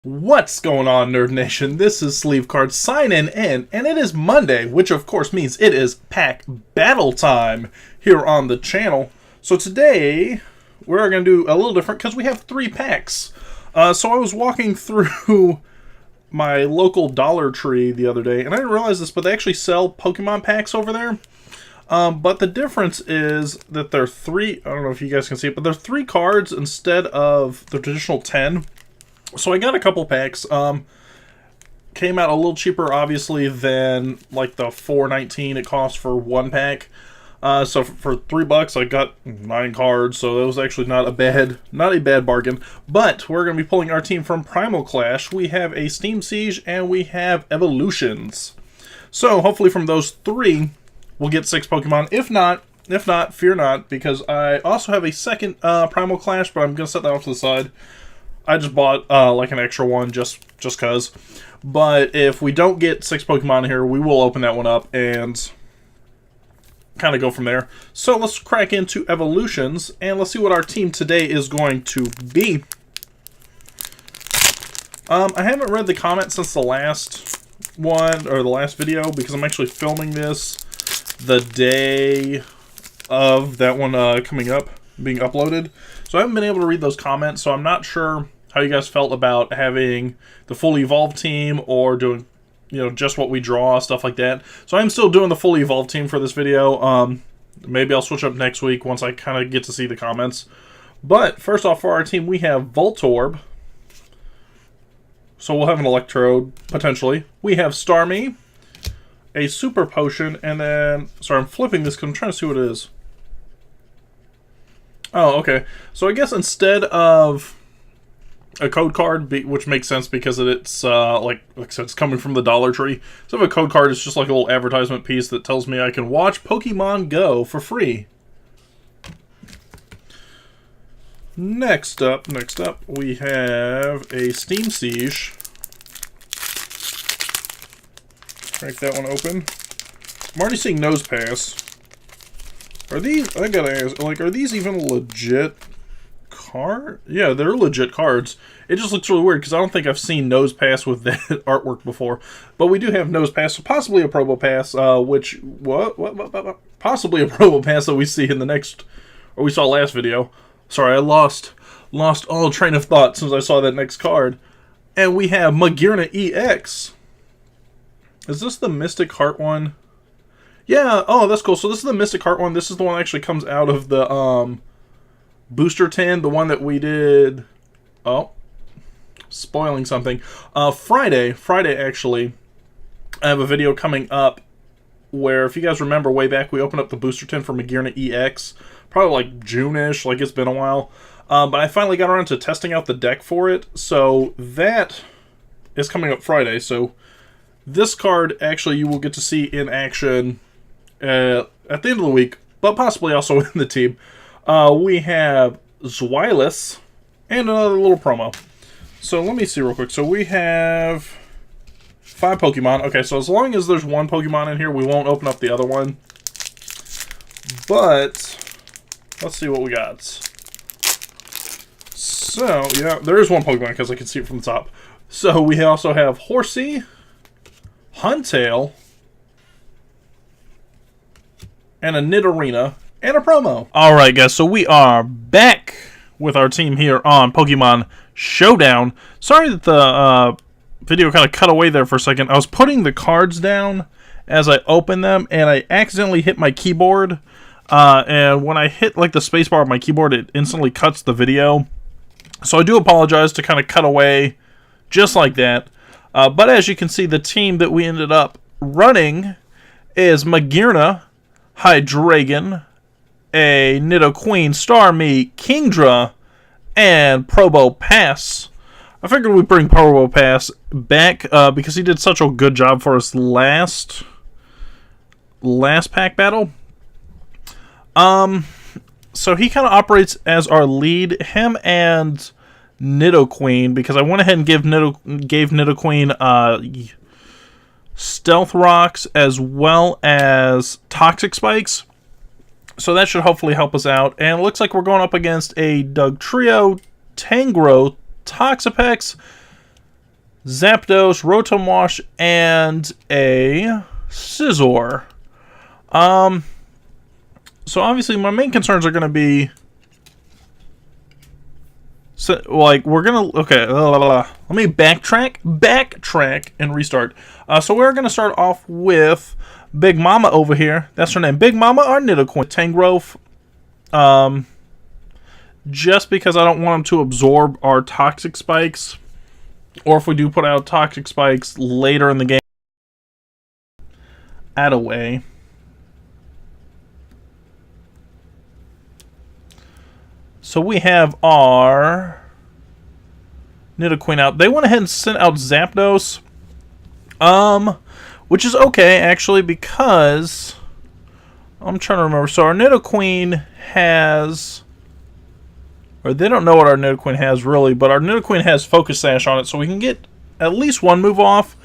What's going on, Nerd Nation? This is Sleevecard signing in, and it is Monday, which of course means it is pack battle time here on the channel. So today, we're going to do a little different because we have 3 packs. So I was walking through my local Dollar Tree the other day, and I didn't realize this, but they actually sell Pokemon packs over there. But the difference is that they're 3, I don't know if you guys can see it, but they're 3 cards instead of the traditional 10. So I got a couple packs. Came out a little cheaper, obviously, than like the $4.19 it costs for 1 pack. So for $3, I got 9 cards. So that was actually not a bad bargain. But we're going to be pulling our team from Primal Clash. We have a Steam Siege and we have Evolutions. So hopefully from those 3, we'll get 6 Pokemon. If not, fear not, because I also have a second Primal Clash, but I'm going to set that off to the side. I just bought like an extra one just cause. But if we don't get 6 Pokemon here, we will open that one up and kind of go from there. So let's crack into Evolutions and let's see what our team today is going to be. I haven't read the comments since the last one, or the last video, because I'm actually filming this the day of that one coming up, being uploaded. So I haven't been able to read those comments, so I'm not sure how you guys felt about having the fully evolved team or doing, just what we draw, stuff like that. So I'm still doing the fully evolved team for this video. Maybe I'll switch up next week once I kind of get to see the comments. But first off, for our team, we have Voltorb. So we'll have an Electrode, potentially. We have Starmie, a Super Potion, and then... Sorry, I'm flipping this because I'm trying to see what it is. Oh, okay. So I guess instead of a code card, which makes sense because it's like I said, it's coming from the Dollar Tree. So if a code card is just like a little advertisement piece that tells me I can watch Pokemon Go for free. Next up, we have a Steam Siege. Crack that one open. I'm already seeing Nose Pass. Are these, I gotta ask, like, are these even legit cards? Yeah, they're legit cards. It just looks really weird because I don't think I've seen Nose Pass with that artwork before. But we do have Nose Pass, so possibly a Probo Pass, which, possibly a Probo Pass that we see in the next, or we saw last video. Sorry, I lost all train of thought since I saw that next card. And we have Magearna EX. Is this the Mystic Heart one? Yeah, oh, that's cool. So this is the Mystic Heart one. This is the one that actually comes out of the booster tin, the one that we did... Oh, spoiling something. Friday, actually, I have a video coming up where, if you guys remember way back, we opened up the booster tin for Magearna EX, probably like June-ish, like it's been a while. But I finally got around to testing out the deck for it, so that is coming up Friday. So this card, actually, you will get to see in action at the end of the week, but possibly also in the team. We have Zweilous and another little promo. So let me see real quick. So we have 5 Pokemon. Okay, so as long as there's 1 Pokemon in here, we won't open up the other one. But let's see what we got. So, yeah, there is 1 Pokemon because I can see it from the top. So we also have Horsey, Huntail, and a Nidorina, and a promo. Alright guys, so we are back with our team here on Pokemon Showdown. Sorry that the video kind of cut away there for a second. I was putting the cards down as I opened them, and I accidentally hit my keyboard. And when I hit like the spacebar of my keyboard, it instantly cuts the video. So I do apologize to kind of cut away just like that. But as you can see, the team that we ended up running is Magearna, Hydreigon, a Nidoqueen, Starmie, Kingdra, and Probo Pass. I figured we'd bring Probo Pass back because he did such a good job for us last pack battle. So he kind of operates as our lead, him and Nidoqueen, because I went ahead and gave Nidoqueen Stealth Rocks as well as Toxic Spikes. So that should hopefully help us out. And it looks like we're going up against a Dugtrio, Tangrowth, Toxapex, Zapdos, Rotom Wash, and a Scizor. So obviously my main concerns are going to be... So, like, we're going to... Okay, let me backtrack, and restart. So we're going to start off with Big Mama over here. That's her name. Big Mama or Nidoqueen. Tangrowth. Just because I don't want them to absorb our Toxic Spikes. Or if we do put out Toxic Spikes later in the game. Add away. So we have our Nidoqueen out. They went ahead and sent out Zapdos. Which is okay, actually, because... I'm trying to remember. So our Nidoqueen has... Or they don't know what our Nidoqueen has, really. But our Nidoqueen has Focus Sash on it, so we can get at least one move off.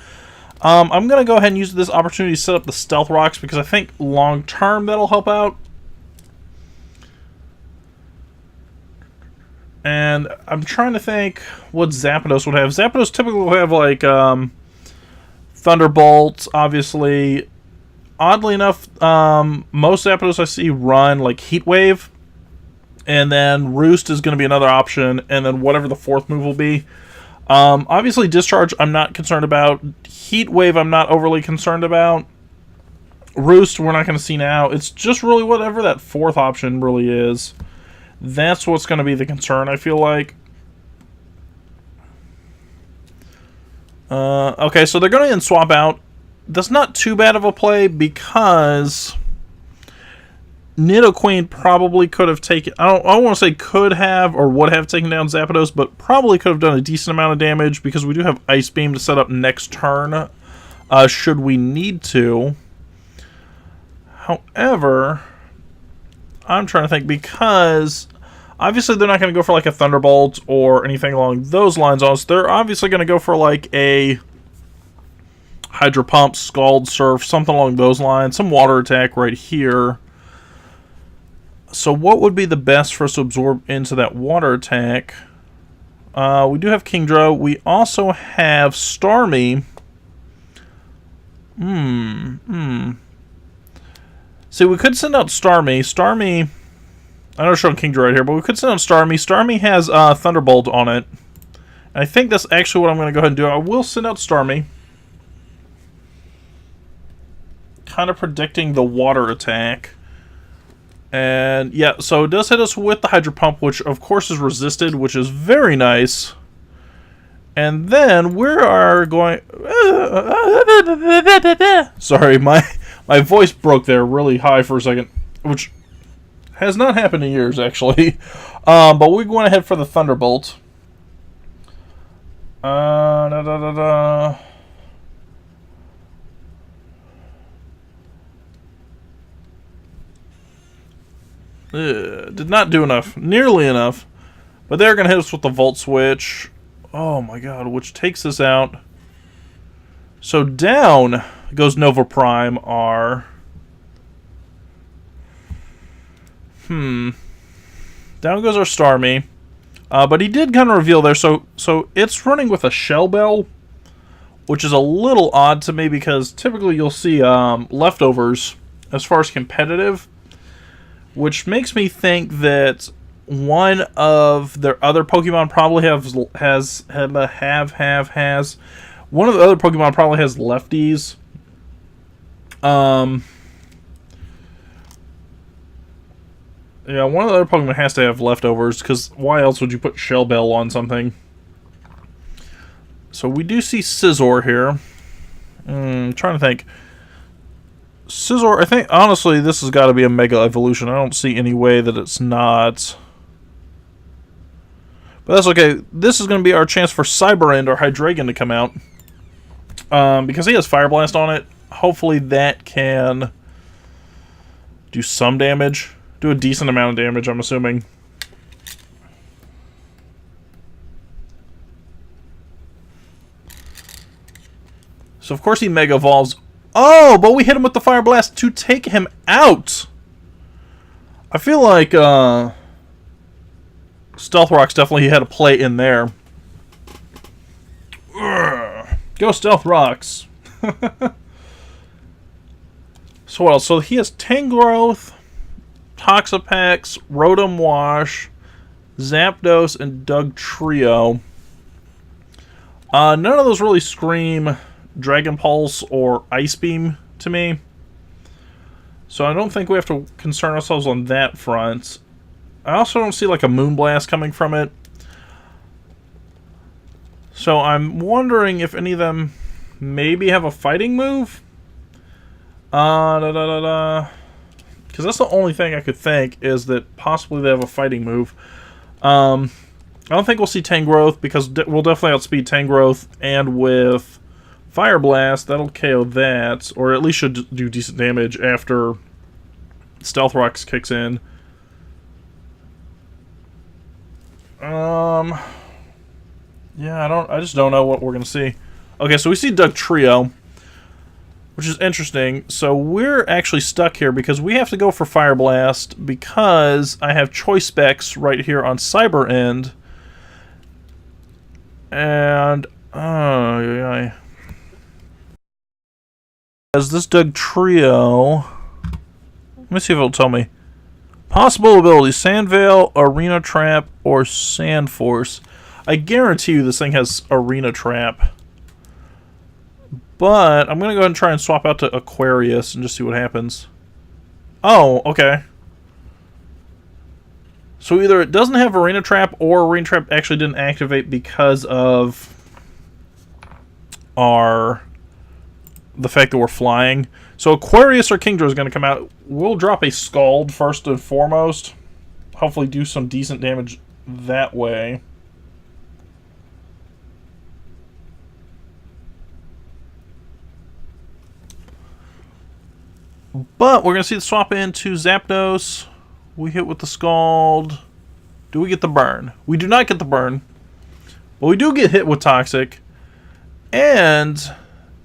I'm going to go ahead and use this opportunity to set up the Stealth Rocks, because I think long-term that'll help out. And I'm trying to think what Zapdos would have. Zapdos typically will have, like, Thunderbolts, obviously. Oddly enough, most Zapdos I see run, like, Heat Wave. And then Roost is going to be another option. And then whatever the fourth move will be. Obviously, Discharge I'm not concerned about. Heat Wave I'm not overly concerned about. Roost we're not going to see now. It's just really whatever that fourth option really is. That's what's going to be the concern, I feel like. Okay, so they're going to swap out. That's not too bad of a play because Nidoqueen probably could have taken... I don't want to say could have or would have taken down Zapdos, but probably could have done a decent amount of damage because we do have Ice Beam to set up next turn should we need to. However... I'm trying to think because obviously they're not going to go for like a Thunderbolt or anything along those lines. They're obviously going to go for like a Hydro Pump, Scald, Surf, something along those lines. Some Water Attack right here. So what would be the best for us to absorb into that Water Attack? We do have Kingdra. We also have Starmie. See, we could send out Starmie. Starmie... I know it's showing Kingdra right here, but we could send out Starmie. Starmie has Thunderbolt on it. And I think that's actually what I'm going to go ahead and do. I will send out Starmie. Kind of predicting the Water Attack. And, yeah, so it does hit us with the Hydro Pump, which, of course, is resisted, which is very nice. And then we are going... Sorry, my voice broke there really high for a second, which has not happened in years, actually. But we're going ahead for the Thunderbolt. Did not do enough. Nearly enough. But they're going to hit us with the Volt Switch. Oh my god, which takes us out. So down goes Nova Prime, R. Down goes our Starmie. But he did kind of reveal there, so it's running with a Shell Bell, which is a little odd to me because typically you'll see leftovers as far as competitive, which makes me think that one of their other Pokemon probably has one of the other Pokemon probably has lefties. Yeah, one of the other Pokemon has to have leftovers, because why else would you put Shell Bell on something? So we do see Scizor here. I'm trying to think. Scizor, I think, honestly, this has got to be a Mega Evolution. I don't see any way that it's not. But that's okay. This is going to be our chance for Cyberend or Hydreigon to come out. Because he has Fire Blast on it. Hopefully that can do some damage. Do a decent amount of damage, I'm assuming. So, of course, he Mega Evolves. Oh, but we hit him with the Fire Blast to take him out. I feel like Stealth Rock's definitely had a play in there. Ugh. Go Stealth Rocks. So what else? So he has Tangrowth, Toxapex, Rotom Wash, Zapdos, and Dugtrio. None of those really scream Dragon Pulse or Ice Beam to me. So I don't think we have to concern ourselves on that front. I also don't see like a Moonblast coming from it. So I'm wondering if any of them maybe have a fighting move. Because that's the only thing I could think is that possibly they have a fighting move. I don't think we'll see Tangrowth because we'll definitely outspeed Tangrowth, and with Fire Blast that'll KO that, or at least should do decent damage after Stealth Rocks kicks in. Yeah, I just don't know what we're gonna see. Okay, so we see Dugtrio, which is interesting. So we're actually stuck here because we have to go for Fire Blast because I have Choice Specs right here on Cyber End. And as this Dugtrio, let me see if it'll tell me. Possible abilities: Sand Veil, Arena Trap, or Sand Force. I guarantee you this thing has Arena Trap. But I'm going to go ahead and try and swap out to Aquarius and just see what happens. Oh, okay. So either it doesn't have Arena Trap, or Arena Trap actually didn't activate because of the fact that we're flying. So Aquarius or Kingdra is going to come out. We'll drop a Scald first and foremost. Hopefully do some decent damage that way. But we're going to see the swap into Zapdos. We hit with the Scald. Do we get the burn? We do not get the burn. But we do get hit with Toxic. And,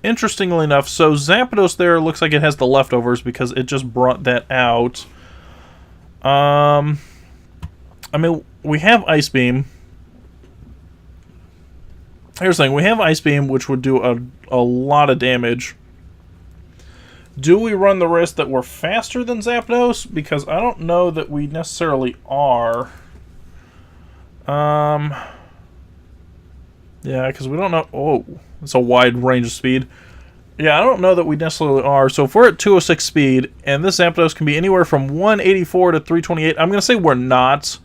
interestingly enough, so Zapdos there looks like it has the leftovers because it just brought that out. I mean, we have Ice Beam. Here's the thing. We have Ice Beam, which would do a lot of damage. Do we run the risk that we're faster than Zapdos? Because I don't know that we necessarily are. Yeah, because we don't know. Oh, it's a wide range of speed. Yeah, I don't know that we necessarily are. So if we're at 206 speed, and this Zapdos can be anywhere from 184 to 328, I'm going to say we're not,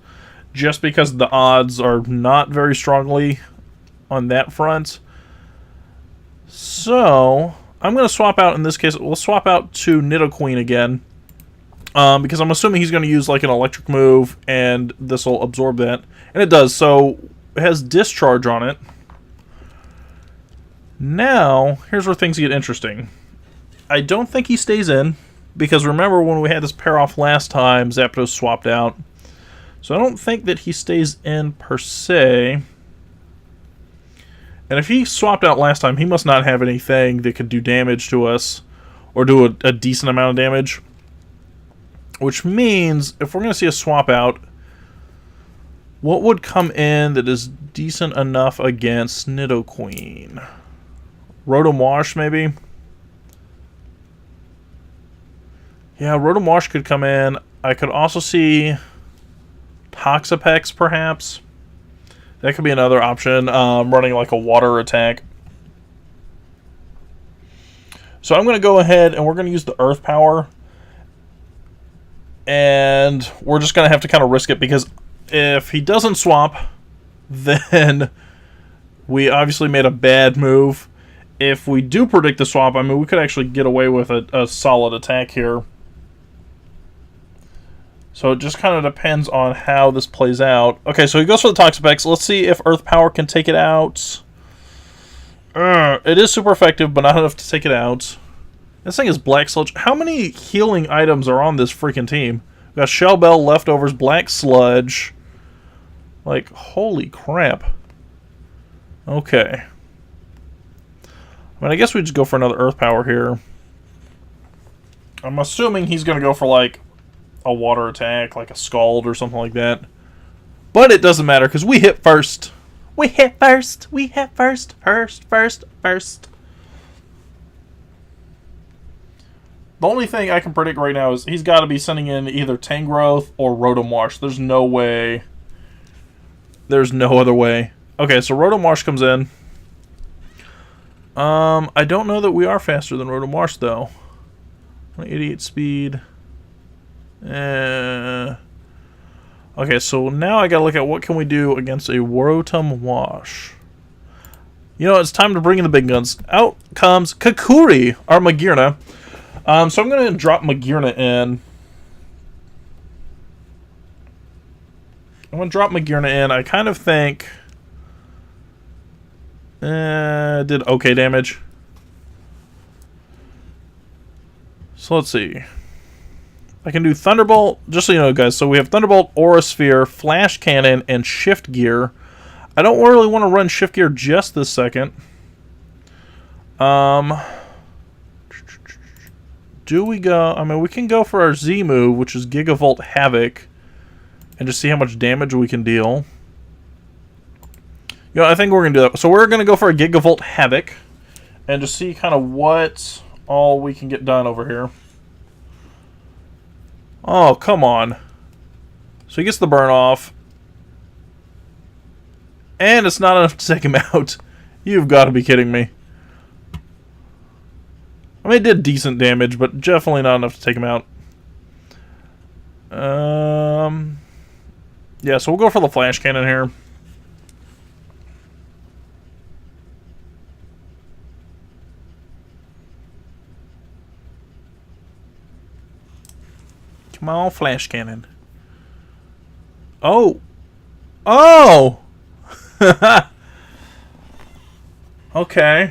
just because the odds are not very strongly on that front. So I'm going to swap out, in this case, we'll swap out to Nidoqueen again. Because I'm assuming he's going to use like an electric move, and this will absorb that. And it does, so it has Discharge on it. Now, here's where things get interesting. I don't think he stays in, because remember when we had this pair off last time, Zapdos swapped out. So I don't think that he stays in per se. And if he swapped out last time, he must not have anything that could do damage to us, or do a decent amount of damage. Which means, if we're going to see a swap out, what would come in that is decent enough against Nidoqueen? Rotom Wash, maybe? Yeah, Rotom Wash could come in. I could also see Toxapex, perhaps. That could be another option, running like a water attack. So I'm going to go ahead and we're going to use the Earth Power. And we're just going to have to kind of risk it, because if he doesn't swap, then we obviously made a bad move. If we do predict the swap, I mean, we could actually get away with a solid attack here. So it just kind of depends on how this plays out. Okay, so he goes for the Toxapex. Let's see if Earth Power can take it out. It is super effective, but not enough to take it out. This thing is Black Sludge. How many healing items are on this freaking team? We've got Shell Bell, Leftovers, Black Sludge. Like, holy crap. Okay. I mean, I guess we just go for another Earth Power here. I'm assuming he's going to go for, like, a water attack, like a Scald or something like that. But it doesn't matter, because we hit first. We hit first. We hit first. First. The only thing I can predict right now is he's got to be sending in either Tangrowth or Rotom Wash. There's no way. There's no other way. Okay, so Rotom Wash comes in. I don't know that we are faster than Rotom Wash, though. 88 speed. Okay, so now I gotta look at what can we do against a Rotom Wash. You know, it's time to bring in the big guns. Out comes Kakuri, our Magearna. So I'm going to drop Magearna in. I'm going to drop Magearna in. I kind of think... did okay damage. So let's see. I can do Thunderbolt, just so you know, guys. So we have Thunderbolt, Aura Sphere, Flash Cannon, and Shift Gear. I don't really want to run Shift Gear just this second. Do we go... I mean, we can go for our Z move, which is Gigavolt Havoc, and just see how much damage we can deal. You know, I think we're going to do that. So we're going to go for a Gigavolt Havoc, and just see kind of what all we can get done over here. Oh, come on. So he gets the burn off. And it's not enough to take him out. You've got to be kidding me. I mean, it did decent damage, but definitely not enough to take him out. Yeah, so we'll go for the Flash Cannon here. Come on, Flash Cannon. Oh! Oh! Okay.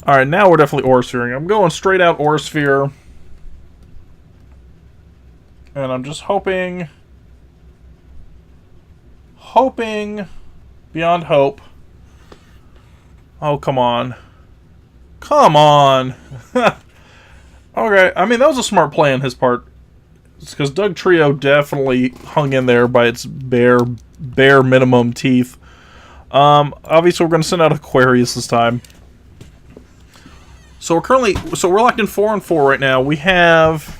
Alright, now we're definitely Aura Sphering. I'm going straight out Aura Sphere. And I'm just hoping beyond hope. Oh, come on. Come on! Okay, I mean, that was a smart play on his part. It's because Doug Trio definitely hung in there by its bare minimum teeth. Obviously, we're going to send out Aquarius this time. So we're locked in 4-4 right now. We have,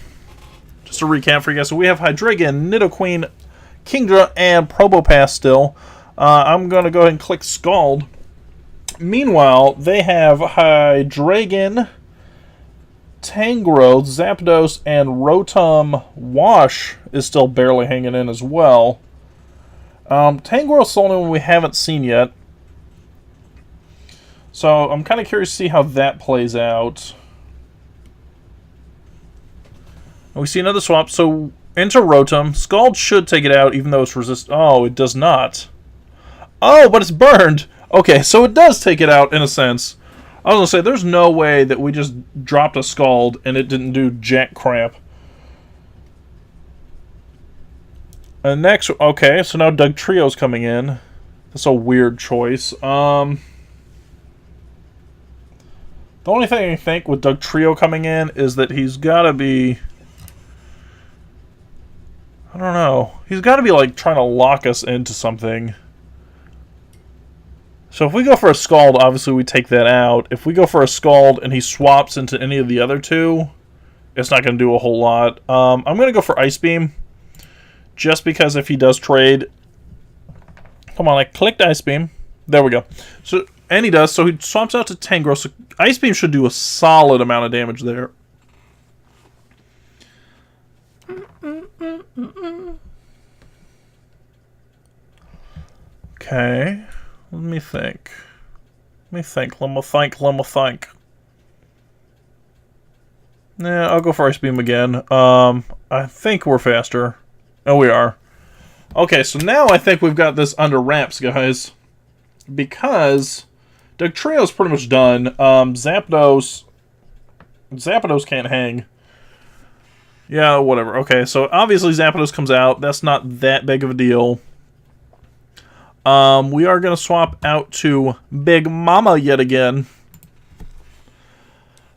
just to recap for you guys, so we have Hydreigon, Nidoqueen, Kingdra, and Probopass still. I'm going to go ahead and click Scald. Meanwhile, they have Hydreigon, Tangrowth, Zapdos, and Rotom Wash is still barely hanging in as well. Tangrowth's the only one we haven't seen yet. So I'm kind of curious to see how that plays out. We see another swap. So into Rotom. Scald should take it out, even though it's resist. Oh, it does not. Oh, but it's burned. Okay, so it does take it out in a sense. I was going to say, there's no way that we just dropped a Scald and it didn't do jack crap. And next, okay, so now Doug Trio's coming in. That's a weird choice. The only thing I think with Doug Trio coming in is that he's got to be... I don't know. He's got to be, like, trying to lock us into something. So if we go for a Scald, obviously we take that out. If we go for a Scald and he swaps into any of the other two, it's not going to do a whole lot. I'm going to go for Ice Beam. Just because if he does trade... Come on, I clicked Ice Beam. There we go. So, and he does. So he swaps out to Tangrowth. So Ice Beam should do a solid amount of damage there. Okay. Let me think. Let me think. Yeah, I'll go for Ice Beam again. I think we're faster. Oh, we are. Okay, so now I think we've got this under wraps, guys. Because Doug Trio's pretty much done. Zapdos can't hang. Yeah, whatever. Okay, so obviously Zapdos comes out. That's not that big of a deal. We are going to swap out to Big Mama yet again.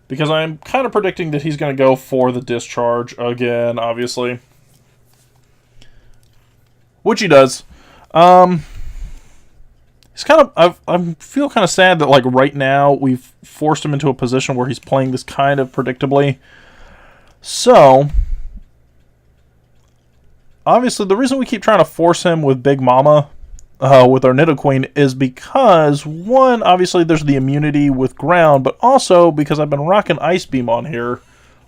Because I'm kind of predicting that he's going to go for the Discharge again, obviously. which he does. He's kind of, I feel kind of sad that, like, right now we've forced him into a position where he's playing this kind of predictably. So, obviously, the reason we keep trying to force him with Big Mama, with our Nidoqueen, is because, one, obviously there's the immunity with ground, but also because I've been rocking Ice Beam on here,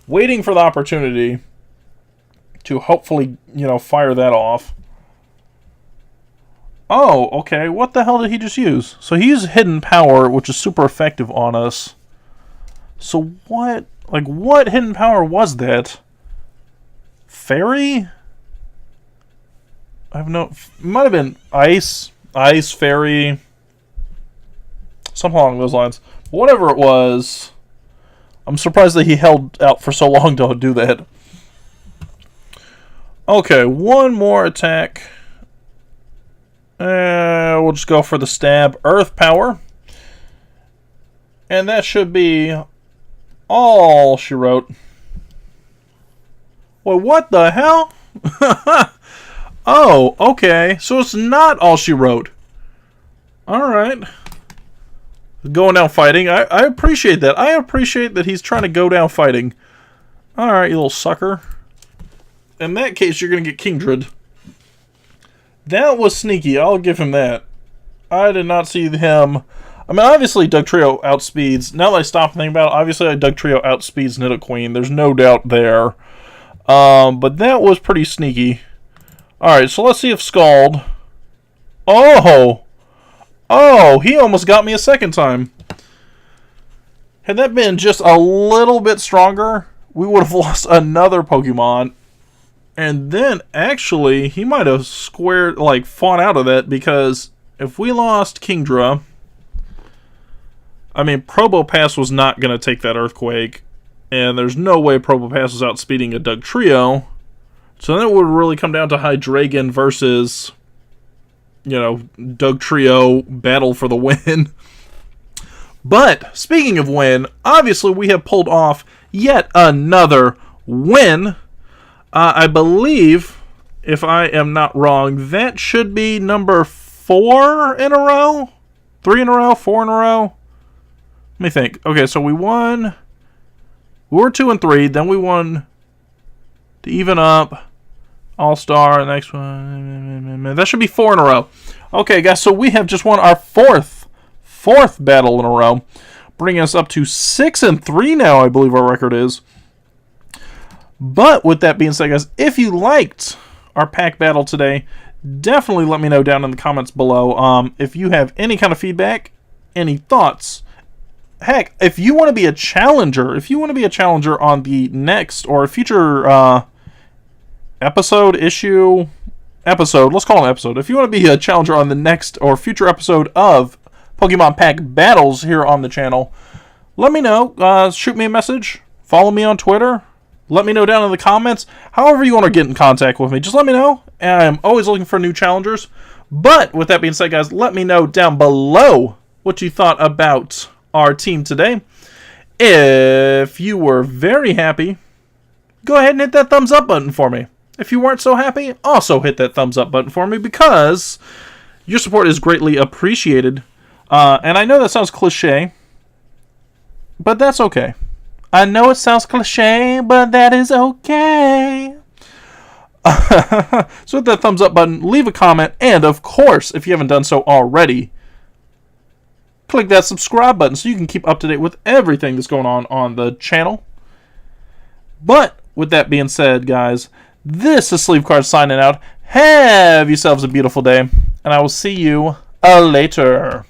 waiting for the opportunity to hopefully, you know, fire that off. Oh, okay, what the hell did he just use? So he used Hidden Power, which is super effective on us. So what, like, what Hidden Power was that? Fairy? I have no... It might have been Ice, Fairy, something along those lines. But whatever it was, I'm surprised that he held out for so long to do that. Okay, one more attack. We'll just go for the stab. Earth Power. And that should be all she wrote. Wait, what the hell? Oh, okay. So it's not all she wrote. Alright. Going down fighting. I appreciate that. I appreciate that he's trying to go down fighting. Alright, you little sucker. In that case, you're going to get Kingdred. That was sneaky. I'll give him that. I did not see him. I mean, obviously, Dugtrio outspeeds. Now that I stop thinking about it, obviously, Dugtrio outspeeds Nidoqueen. There's no doubt there. But that was pretty sneaky. Alright, so let's see if Scald... Oh! Oh, he almost got me a second time. Had that been just a little bit stronger, we would have lost another Pokemon. And then, actually, he might have squared, like, fought out of that, because if we lost Kingdra... I mean, Probopass was not going to take that Earthquake, and there's no way Probopass was outspeeding a Dugtrio. So then it would really come down to Hydreigon versus, you know, Dugtrio battle for the win. But, speaking of win, obviously we have pulled off yet another win. I believe, if I am not wrong, that should be number 4 in a row? 3 in a row? 4 in a row? Let me think. Okay, so we won... We were 2 and 3, then we won to even up... All-Star, the next one... That should be 4 in a row. Okay, guys, so we have just won our fourth battle in a row, bringing us up to 6 and 3 now, I believe our record is. But with that being said, guys, if you liked our pack battle today, definitely let me know down in the comments below. If you have any kind of feedback, any thoughts, heck, if you want to be a challenger, on the next or future episode, let's call it an episode. If you want to be a challenger on the next or future episode of Pokemon Pack Battles here on the channel, let me know. Shoot me a message. Follow me on Twitter. Let me know down in the comments. However you want to get in contact with me, just let me know. I'm always looking for new challengers. But with that being said, guys, let me know down below what you thought about our team today. If you were very happy, go ahead and hit that thumbs up button for me. If you weren't so happy, also hit that thumbs up button for me, because your support is greatly appreciated. And I know that sounds cliche, but that's okay. I know it sounds cliche, but that is okay. So hit that thumbs up button, leave a comment, and of course, if you haven't done so already, click that subscribe button so you can keep up to date with everything that's going on the channel. But with that being said, guys, this is Sleevecard signing out. Have yourselves a beautiful day, and I will see you later.